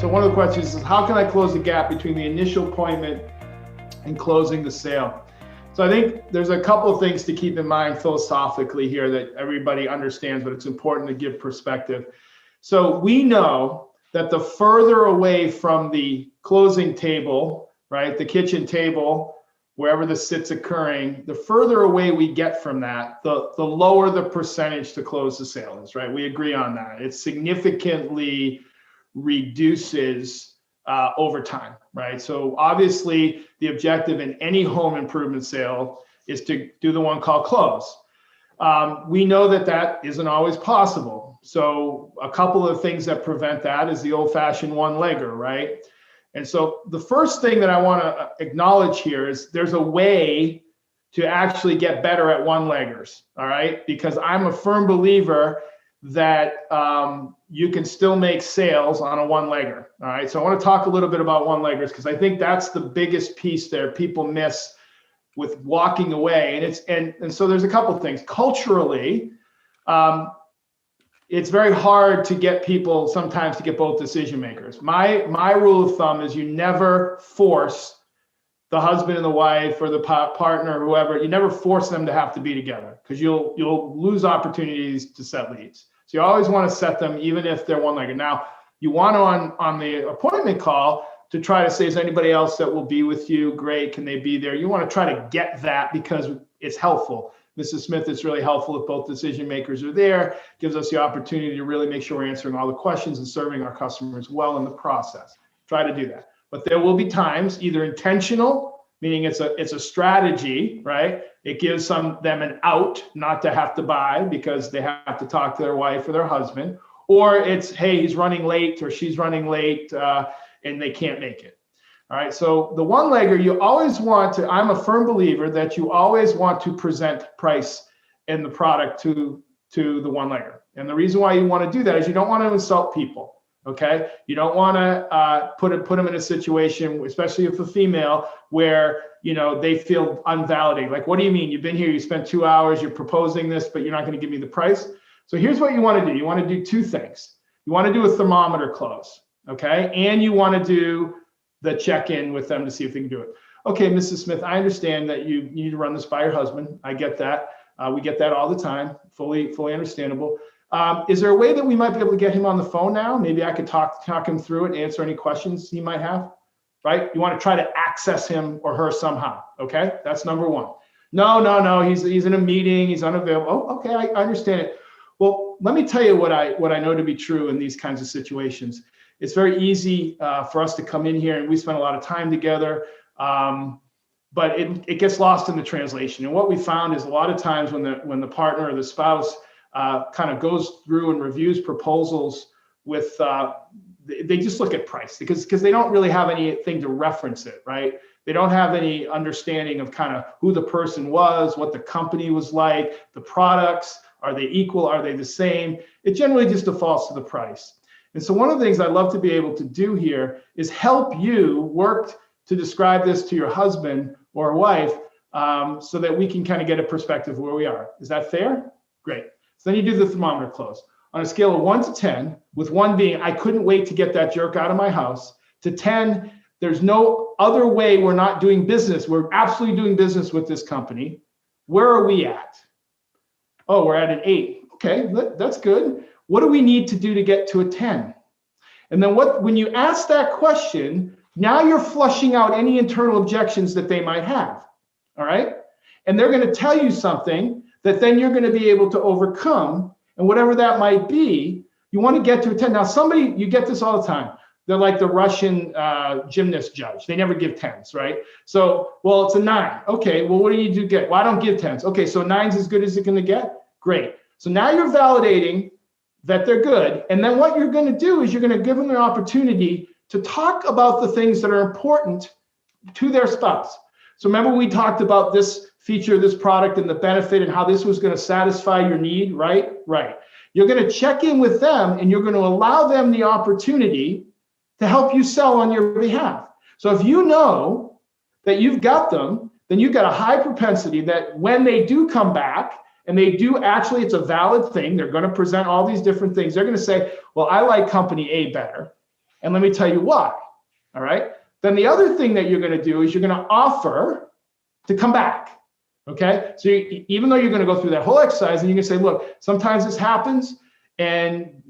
one of the questions is, how can I close the gap between the initial appointment and closing the sale? So I think there's a couple of things to keep in mind philosophically here that everybody understands, but it's important to give perspective. So we know that the further away from the closing table, right, the kitchen table, wherever the sit's occurring, the further away we get from that, the lower the percentage to close the sale is, right? We agree on that. It significantly reduces over time, right? So obviously the objective in any home improvement sale is to do the one call close. We know that that isn't always possible. So a couple of things that prevent that is the old-fashioned one-legger, right? And so the first thing that I want to acknowledge here is there's a way to actually get better at one-leggers, all right? Because I'm a firm believer that you can still make sales on a one-legger, all right? So I want to talk a little bit about one-leggers because I think that's the biggest piece there people miss with walking away. And so there's a couple of things. Culturally, it's very hard to get people sometimes to get both decision makers. My rule of thumb is you never force the husband and the wife or the partner or whoever, you never force them to have to be together because you'll lose opportunities to set leads. So you always want to set them even if they're one-legged. Now, you want to on the appointment call to try to say, is anybody else that will be with you? Great, can they be there? You want to try to get that because it's helpful. Mrs. Smith, it's really helpful if both decision makers are there. Gives us the opportunity to really make sure we're answering all the questions and serving our customers well in the process. Try to do that. But there will be times either intentional, meaning it's a strategy, right? It gives them an out not to have to buy because they have to talk to their wife or their husband, or it's, hey, he's running late or she's running late and they can't make it. All right, so the one-legger, you always want to, I'm a firm believer that you always want to present price and the product to the one-legger. And the reason why you want to do that is you don't want to insult people, okay? You don't want to put them in a situation, especially if a female, where, you know, they feel unvalidated. Like, what do you mean? You've been here, you spent 2 hours, you're proposing this, but you're not going to give me the price? So here's what you want to do. You want to do two things. You want to do a thermometer close, okay? And you want to do the check-in with them to see if they can do it. Okay, Mrs. Smith, I understand that you need to run this by your husband. I get that. We get that all the time. Fully understandable. Is there a way that we might be able to get him on the phone now? Maybe I could talk him through it and answer any questions he might have, right? You want to try to access him or her somehow, okay? That's number one. No, he's in a meeting, he's unavailable. Oh, okay, I understand it. Well, let me tell you what I know to be true in these kinds of situations. It's very easy for us to come in here and we spend a lot of time together, but it gets lost in the translation. And what we found is a lot of times when the partner or the spouse kind of goes through and reviews proposals with, they just look at price because they don't really have anything to reference it, right? They don't have any understanding of kind of who the person was, what the company was like, the products, are they equal, are they the same? It generally just defaults to the price. And so one of the things I'd love to be able to do here is help you work to describe this to your husband or wife so that we can kind of get a perspective of where we are. Is that fair? Great. So then you do the thermometer close. On a scale of 1 to 10, with 1 being, I couldn't wait to get that jerk out of my house, to 10, there's no other way we're not doing business. We're absolutely doing business with this company. Where are we at? Oh, we're at an 8. Okay, that's good. What do we need to do to get to a 10? And then when you ask that question, now you're flushing out any internal objections that they might have, all right? And they're going to tell you something that then you're going to be able to overcome, and whatever that might be, you want to get to a 10. Now, you get this all the time. They're like the Russian gymnast judge. They never give 10s, right? So, well, it's a 9. Okay, well, what do you do get? Well, I don't give 10s. Okay, so 9's as good as it's going to get? Great. So now you're validating that they're good. And then what you're going to do is you're going to give them an opportunity to talk about the things that are important to their spouse. So remember we talked about this feature, this product, and the benefit and how this was going to satisfy your need, right? Right. You're going to check in with them and you're going to allow them the opportunity to help you sell on your behalf. So if you know that you've got them, then you've got a high propensity that when they do come back, and they do actually, it's a valid thing. They're going to present all these different things. They're going to say, well, I like company A better. And let me tell you why. All right. Then the other thing that you're going to do is you're going to offer to come back. Okay. So even though you're going to go through that whole exercise, and you can say, look, sometimes this happens, and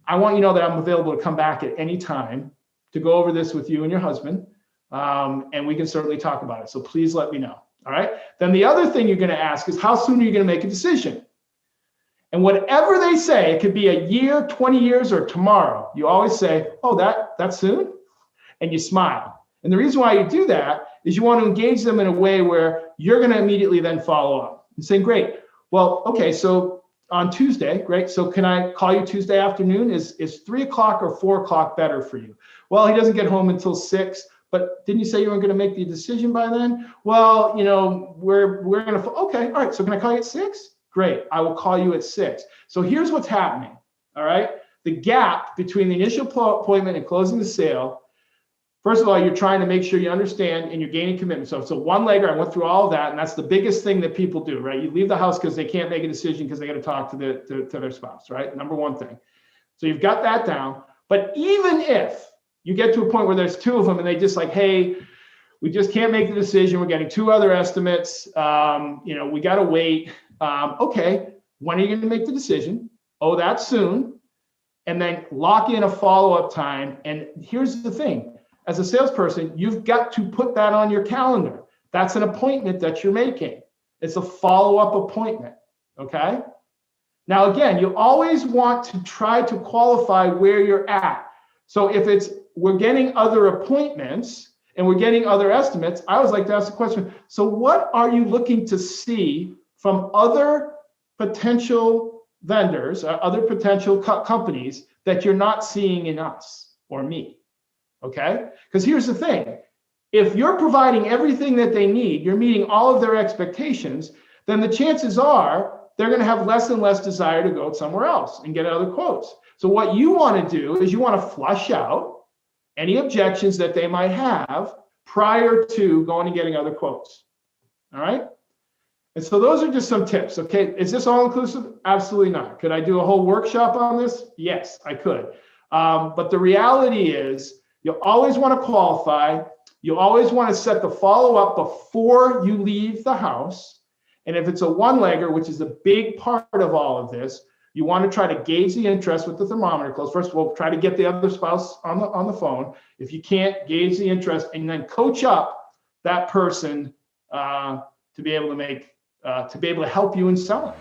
I want you to know that I'm available to come back at any time to go over this with you and your husband. And we can certainly talk about it. So please let me know. All right. Then the other thing you're going to ask is, how soon are you going to make a decision? And whatever they say, it could be a year, 20 years, or tomorrow. You always say, oh, that's soon? And you smile. And the reason why you do that is you want to engage them in a way where you're going to immediately then follow up and say, great. Well, okay, so on Tuesday, great. So can I call you Tuesday afternoon? Is 3 o'clock or 4 o'clock better for you? Well, he doesn't get home until 6. But didn't you say you weren't going to make the decision by then? Well, we're going to, okay, all right. So can I call you at 6? Great. I will call you at 6. So here's what's happening. All right. The gap between the initial appointment and closing the sale. First of all, you're trying to make sure you understand and you're gaining commitment. So it's a one-legger. I went through all of that, and that's the biggest thing that people do, right? You leave the house because they can't make a decision because they got to talk to their spouse, right? Number one thing. So you've got that down. But even if you get to a point where there's 2 of them and they just like, hey, we just can't make the decision. We're getting 2 other estimates. We got to wait. Okay, when are you going to make the decision? Oh, that's soon. And then lock in a follow-up time. And here's the thing. As a salesperson, you've got to put that on your calendar. That's an appointment that you're making. It's a follow-up appointment, okay? Now, again, you always want to try to qualify where you're at. So if we're getting other appointments and we're getting other estimates, I always like to ask the question, so what are you looking to see from other potential vendors, other potential companies that you're not seeing in us or me? Okay? Because here's the thing. If you're providing everything that they need, you're meeting all of their expectations, then the chances are they're going to have less and less desire to go somewhere else and get other quotes. So what you want to do is you want to flush out any objections that they might have prior to going and getting other quotes. All right? And so those are just some tips. Okay? Is this all inclusive? Absolutely not. Could I do a whole workshop on this? Yes, I could. But the reality is, you always want to qualify. You always want to set the follow-up before you leave the house. And if it's a one-legger, which is a big part of all of this, you want to try to gauge the interest with the thermometer closed. First of all, try to get the other spouse on the phone. If you can't, gauge the interest and then coach up that person to be able to help you in selling.